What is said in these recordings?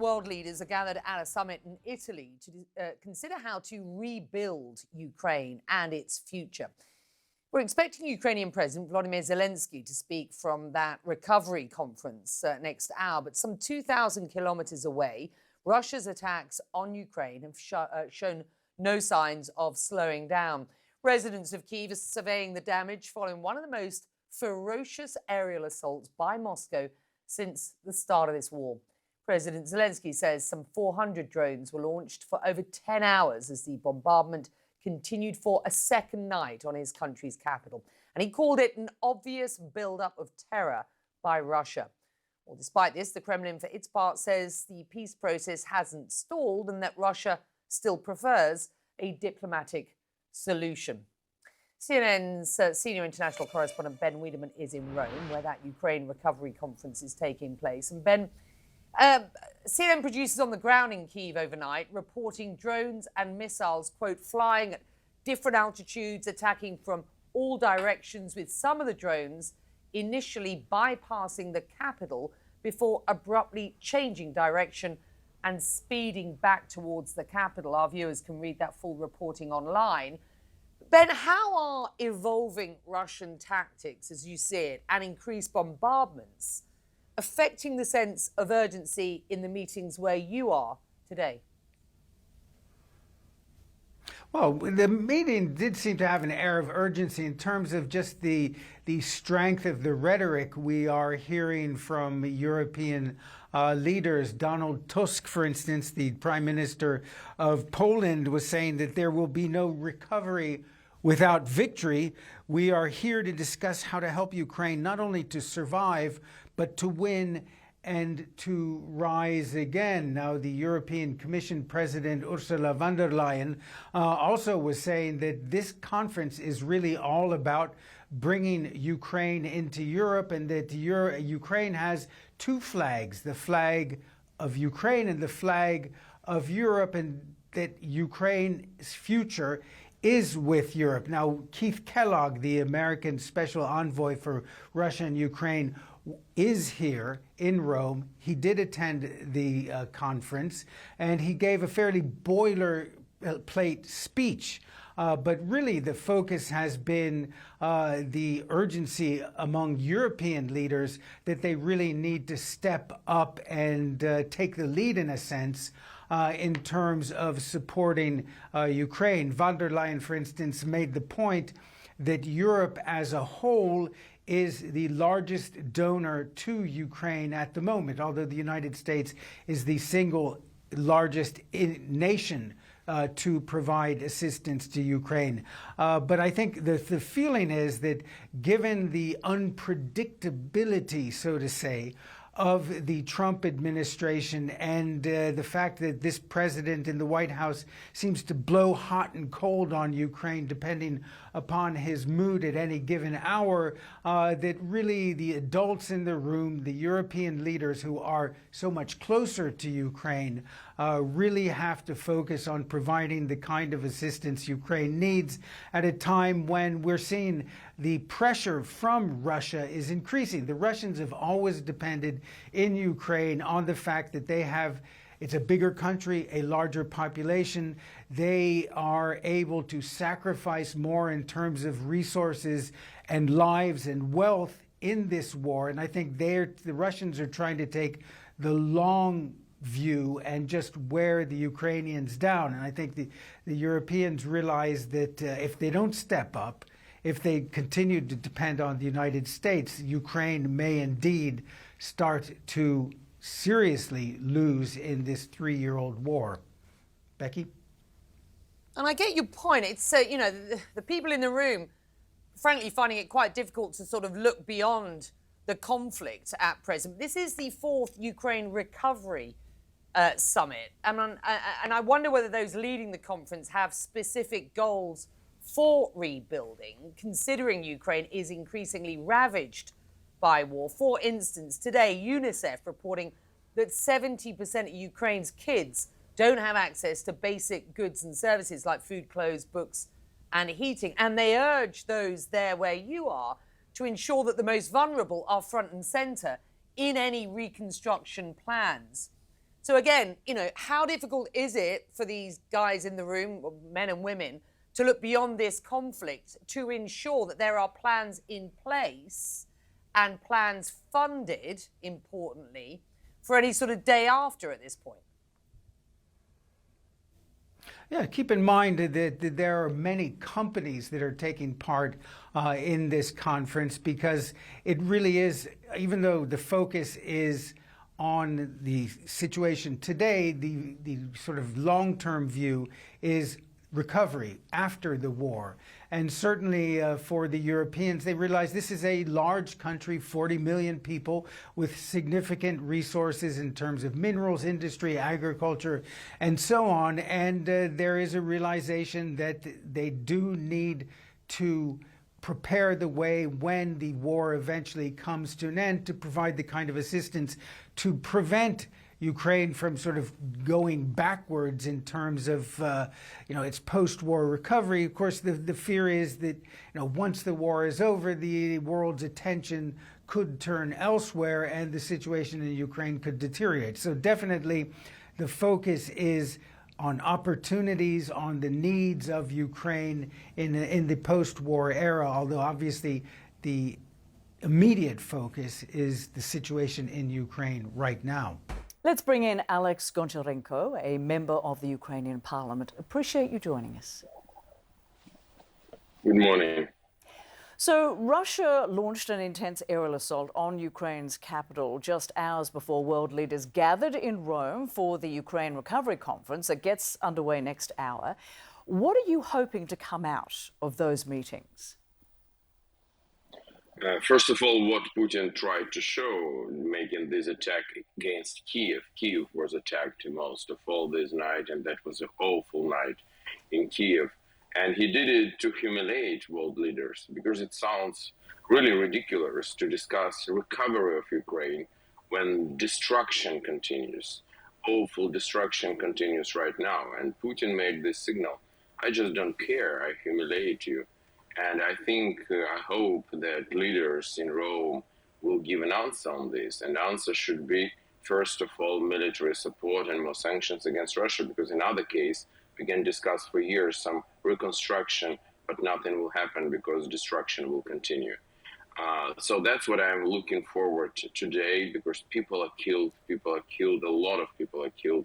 world leaders are gathered at a summit in Italy to consider how to rebuild Ukraine and its future. We're expecting Ukrainian President Volodymyr Zelensky to speak from that recovery conference next hour, but some 2,000 kilometers away, Russia's attacks on Ukraine have shown no signs of slowing down. Residents of Kyiv are surveying the damage following one of the most ferocious aerial assaults by Moscow since the start of this war. President Zelensky says some 400 drones were launched for over 10 hours as the bombardment continued for a second night on his country's capital. And he called it an obvious buildup of terror by Russia. Well, despite this, the Kremlin, for its part, says the peace process hasn't stalled and that Russia still prefers a diplomatic solution. CNN's senior international correspondent Ben Wedeman is in Rome, where that Ukraine recovery conference is taking place. And Ben, CNN producers on the ground in Kyiv overnight reporting drones and missiles, quote, flying at different altitudes, attacking from all directions, with some of the drones initially bypassing the capital before abruptly changing direction and speeding back towards the capital. Our viewers can read that full reporting online. Ben, how are evolving Russian tactics, as you see it, and increased bombardments affecting the sense of urgency in the meetings where you are today? Well, the meeting did seem to have an air of urgency in terms of just the strength of the rhetoric we are hearing from European leaders. Donald Tusk, for instance, the Prime Minister of Poland, was saying that there will be no recovery without victory. We are here to discuss how to help Ukraine not only to survive, but to win and to rise again. Now, the European Commission President Ursula von der Leyen also was saying that this conference is really all about bringing Ukraine into Europe, and that Ukraine has two flags, the flag of Ukraine and the flag of Europe, and that Ukraine's future is with Europe. Now, Keith Kellogg, the American Special Envoy for Russia and Ukraine, is here in Rome. He did attend the conference, and he gave a fairly boilerplate speech. But really, the focus has been the urgency among European leaders that they really need to step up and take the lead, in a sense, in terms of supporting Ukraine. Von der Leyen, for instance, made the point that Europe as a whole is the largest donor to Ukraine at the moment, although the United States is the single largest nation to provide assistance to Ukraine. But I think the feeling is that given the unpredictability, so to say, of the Trump administration and the fact that this president in the White House seems to blow hot and cold on Ukraine depending upon his mood at any given hour, that really the adults in the room, the European leaders who are so much closer to Ukraine, really have to focus on providing the kind of assistance Ukraine needs at a time when we're seeing the pressure from Russia is increasing. The Russians have always depended in Ukraine on the fact that they have, it's a bigger country, a larger population. They are able to sacrifice more in terms of resources and lives and wealth in this war. And I think the Russians are trying to take the long view and just wear the Ukrainians down. And I think the Europeans realize that if they don't step up, if they continue to depend on the United States, Ukraine may indeed start to seriously lose in this 3-year-old war. Becky? And I get your point. It's, the people in the room, frankly, finding it quite difficult to sort of look beyond the conflict at present. This is the 4th Ukraine recovery summit. And I wonder whether those leading the conference have specific goals for rebuilding, considering Ukraine is increasingly ravaged by war. For instance, today, UNICEF reporting that 70% of Ukraine's kids don't have access to basic goods and services like food, clothes, books, and heating. And they urge those there where you are to ensure that the most vulnerable are front and center in any reconstruction plans. So again, how difficult is it for these guys in the room, men and women, to look beyond this conflict to ensure that there are plans in place and plans funded, importantly, for any sort of day after at this point? Yeah, keep in mind that there are many companies that are taking part in this conference, because it really is, even though the focus is on the situation today, the sort of long-term view is recovery after the war. And certainly for the Europeans, they realize this is a large country, 40 million people, with significant resources in terms of minerals, industry, agriculture, and so on. And there is a realization that they do need to prepare the way when the war eventually comes to an end, to provide the kind of assistance to prevent Ukraine from sort of going backwards in terms of, its post-war recovery. Of course, the fear is that, once the war is over, the world's attention could turn elsewhere and the situation in Ukraine could deteriorate. So definitely the focus is on opportunities, on the needs of Ukraine in the post-war era, although obviously the immediate focus is the situation in Ukraine right now. Let's bring in Alex Goncharenko, a member of the Ukrainian parliament. Appreciate you joining us. Good morning. So Russia launched an intense aerial assault on Ukraine's capital just hours before world leaders gathered in Rome for the Ukraine Recovery Conference that gets underway next hour. What are you hoping to come out of those meetings? First of all, what Putin tried to show, making this attack against Kiev. Kiev was attacked most of all this night, and that was an awful night in Kiev. And he did it to humiliate world leaders, because it sounds really ridiculous to discuss the recovery of Ukraine when destruction continues. Awful destruction continues right now. And Putin made this signal: I just don't care, I humiliate you. And I think, I hope that leaders in Rome will give an answer on this. And the answer should be, first of all, military support and more sanctions against Russia, because in other case, we can discuss for years some reconstruction, but nothing will happen because destruction will continue. So that's what I'm looking forward to today, because people are killed, a lot of people are killed.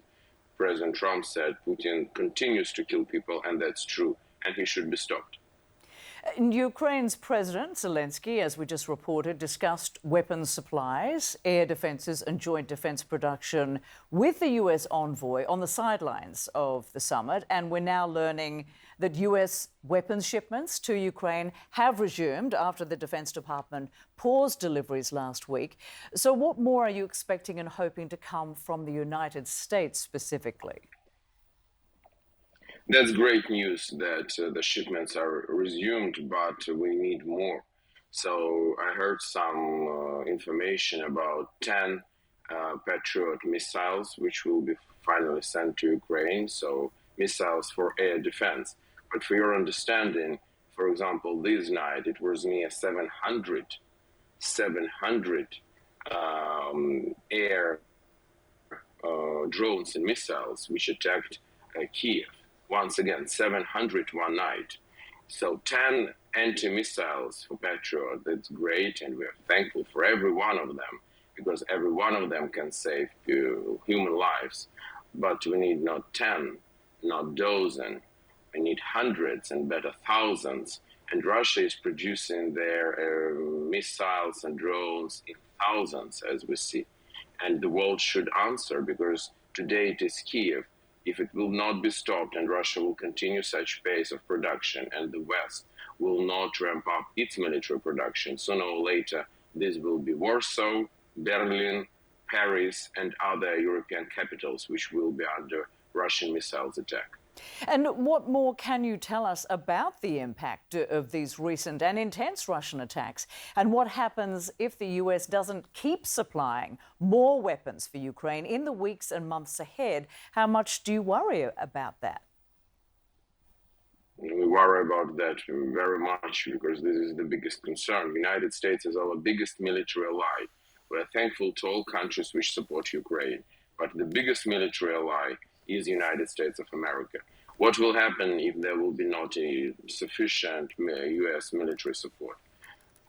President Trump said Putin continues to kill people, and that's true, and he should be stopped. Ukraine's President Zelensky, as we just reported, discussed weapons supplies, air defences and joint defence production with the US envoy on the sidelines of the summit. And we're now learning that US weapons shipments to Ukraine have resumed after the Defence Department paused deliveries last week. So what more are you expecting and hoping to come from the United States specifically? That's great news that the shipments are resumed, but we need more. So I heard some information about 10 Patriot missiles, which will be finally sent to Ukraine. So missiles for air defense. But for your understanding, for example, this night it was near 700 air drones and missiles which attacked Kiev. Once again, 700 one night. So 10 anti-missiles for Patriot, that's great, and we're thankful for every one of them, because every one of them can save human lives. But we need not 10, not dozen, we need hundreds and better thousands. And Russia is producing their missiles and drones in thousands, as we see. And the world should answer, because today it is Kiev. If it will not be stopped and Russia will continue such pace of production, and the West will not ramp up its military production, sooner or later this will be Warsaw, Berlin, Paris, and other European capitals which will be under Russian missiles attack. And what more can you tell us about the impact of these recent and intense Russian attacks? And what happens if the US doesn't keep supplying more weapons for Ukraine in the weeks and months ahead? How much do you worry about that? We worry about that very much, because this is the biggest concern. The United States is our biggest military ally. We're thankful to all countries which support Ukraine. but the biggest military ally is the United States of America. What will happen if there will be not a sufficient US military support?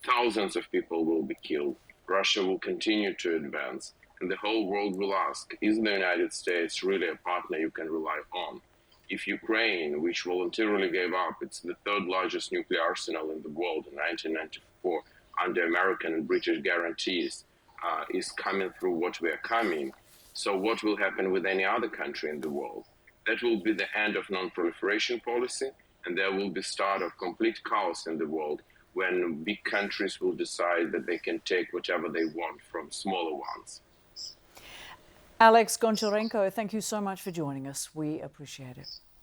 Thousands of people will be killed. Russia will continue to advance, and the whole world will ask, is the United States really a partner you can rely on? If Ukraine, which voluntarily gave up its the third largest nuclear arsenal in the world in 1994, under American and British guarantees, is coming through what we are coming, so what will happen with any other country in the world? That will be the end of non-proliferation policy, and there will be start of complete chaos in the world when big countries will decide that they can take whatever they want from smaller ones. Alex Goncharenko, thank you so much for joining us. We appreciate it.